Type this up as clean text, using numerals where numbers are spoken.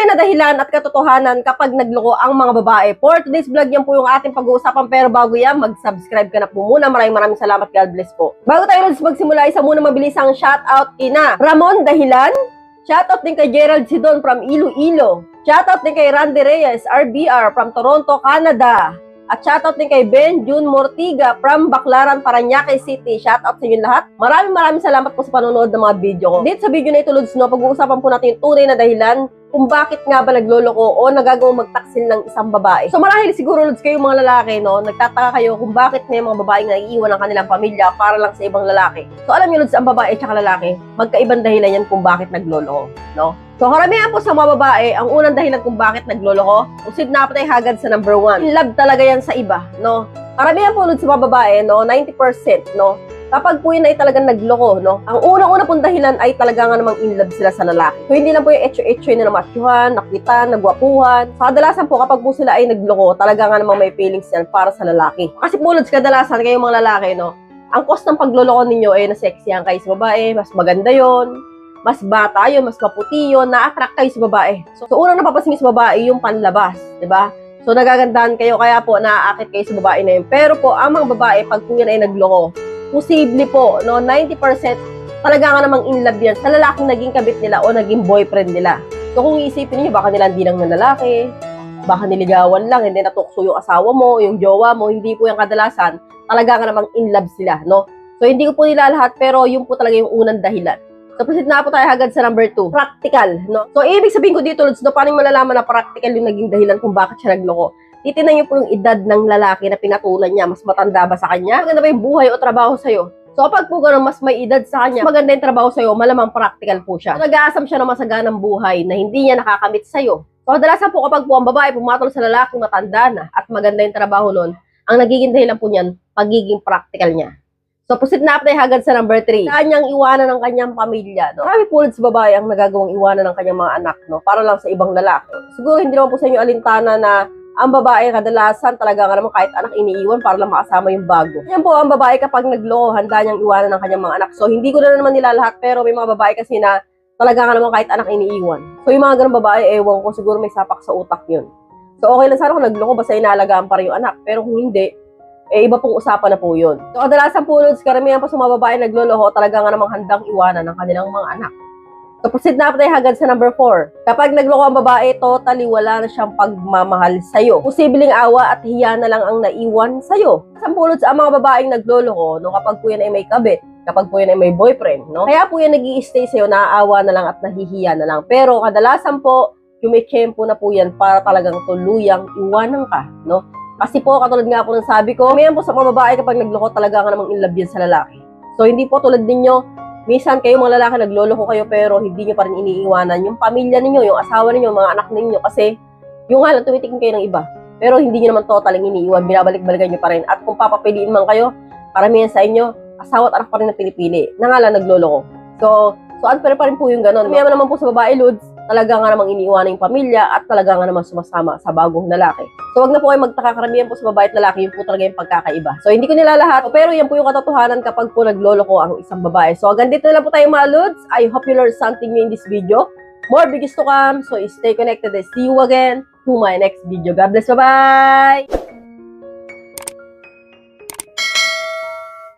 tunay na dahilan at katotohanan kapag nagloko ang mga babae. For today's vlog, yan po yung ating pag-uusapan. Pero bago yan, mag-subscribe ka na po muna. Maraming salamat. God bless po. Bago tayo magsimula, isa muna mabilisang shoutout kina Ramon Dahilan. Shoutout din kay Gerald Sidon from Iloilo. Shoutout din kay Randy Reyes, RBR from Toronto, Canada. At shoutout din kay Ben June Mortiga from Baclaran, Parañaque City. Shoutout sa inyo lahat. Maraming salamat po sa panonood ng mga video ko. Dito sa video na ito, Lods, pag-uusapan po natin yung tunay na dahilan kung bakit nga ba nagloloko o nagagawang magtaksil ng isang babae. So marahil siguro, Lods, kayo mga lalaki, no, nagtataka kayo kung bakit may mga babae nga iiwan ng kanilang pamilya para lang sa ibang lalaki. So alam niyo, Lods, ang babae at saka lalaki, magkaibang dahilan yan kung bakit nagloloko, no? So, karamihan po sa mga babae, ang unang dahilan kung bakit nagloloko, usid na patay hagad sa number 1. In love talaga yan sa iba, no? Karamihan po sa mga babae, no, 90%, no? Kapag po yun ay talagang nagloko, no? Ang unang-una pong dahilan ay talaga nga namang in love sila sa lalaki. So, hindi lang po yung etcho-etcho na namatyuhan, nakwitan, nagwapuhan. So, kadalasan po kapag po sila ay nagloko, talaga nga namang may feelings yan para sa lalaki. Kasi po, Lods, kadalasan kayong mga lalaki, no? Ang cost ng pagloloko ninyo ay na-sexy ang kayo sa babae, mas maganda yon, mas bata yun, mas maputi yun, na-attract kayo sa babae. So unang napapansin sa babae, yung panlabas, di ba? So nagagandahan kayo, kaya po naaakit kayo sa babae na yun. Pero po, ang mga babae, pag po yan ay nagloko, posible po, no, 90% talaga nga namang in love yan sa lalaking naging kabit nila o naging boyfriend nila. So kung iisipin niyo, baka nilang lang ng lalaki, baka niligawan lang, hindi natukso yung asawa mo, yung jowa mo, hindi po yung kadalasan, talaga nga namang in love sila, no? So hindi ko po nila lahat, pero yun po talaga yung unang dahilan. So, proceed na po tayo agad sa number 2. Practical, no? So, ibig sabihin ko dito, Lods, no, paano malalaman na practical yung naging dahilan kung bakit siya nagloko? Titignan niyo po yung edad ng lalaki na pinatulan niya. Mas matanda ba sa kanya? Maganda ba yung buhay o trabaho sa'yo? So, kapag po gano'n, mas may edad sa kanya, maganda yung trabaho sa'yo, malamang practical po siya. So, nag-aasam siya ng masaganang buhay na hindi niya nakakamit sa'yo. So, kadalasan po kapag po ang babae pumatol sa lalaking matanda na at maganda yung trabaho nun, ang nagiging dahilan po niyan, pagiging practical niya. So, proceed na tayo hagad sa number 3. Kanyang iwanan ng kanyang pamilya, no? Marami po sa babae ang nagagawang iwanan ng kanyang mga anak, no? Para lang sa ibang lalaki. Siguro hindi naman po sa inyo alintana na ang babae kadalasan talaga nga naman kahit anak iniiwan para lang makasama yung bago. Yan po ang babae kapag nagloko, handa niyang iwanan ng kanyang mga anak. So, hindi ko na naman nila lahat, pero may mga babae kasi na talaga nga naman kahit anak iniiwan. So, yung mga ganun babae, ewan ko, siguro may sapak sa utak yun. So, okay lang sana kung nagloko, basta inaalagaan pa rin yung anak. Pero kung hindi, iba pong usapan na po yun. So, kadalasan po, Lods, karamihan po sa mga babae nagloloko, talaga nga namang handang iwanan ng kanilang mga anak. So, proceed na tayo hagad sa number 4. Kapag nagloko ang babae, totally wala na siyang pagmamahal sa'yo. Posibleng awa at hiya na lang ang naiwan sa'yo. Kadalasan po, Lods, ang mga babaeng nagloloko, no, kapag po yan ay may kabit, kapag po yan ay may boyfriend, no? Kaya po yan nag-i-stay sa'yo, naaawa na lang at nahihiya na lang. Pero kadalasan po, yumikempo na po yan para talagang tuluyang iwanan ka, no? Kasi po, katulad nga po ng sabi ko, mayan po sa mga babae kapag nagloko talaga nga namang in love yan sa lalaki. So, hindi po tulad ninyo, minsan kayo mga lalaki nagloloko kayo pero hindi nyo pa rin iniiwanan yung pamilya ninyo, yung asawa ninyo, mga anak ninyo. Kasi, yung nga lang, tumitikin kayo ng iba. Pero hindi nyo naman totaling iniiwan, binabalik-balikan nyo pa rin. At kung papapiliin man kayo, karamihan sa inyo, asawa at anak pa rin na pinipili, na nga lang nagloloko. So unfair pa rin po yung ganon. Mayaman naman po sa babae, Lods, talaga nga namang iniiwanan yung pamilya at talaga nga namang sumasama sa bagong lalaki. So, wag na po kayo magtaka, karamihan po sa babae at lalaki, yung po talaga yung pagkakaiba. So, hindi ko nila lahat, pero yan po yung katotohanan kapag po nagloloko ang isang babae. So, hanggang dito na lang po tayo mga Lods. I hope you learned something new in this video. More videos to come, so stay connected and see you again to my next video. God bless, bye-bye!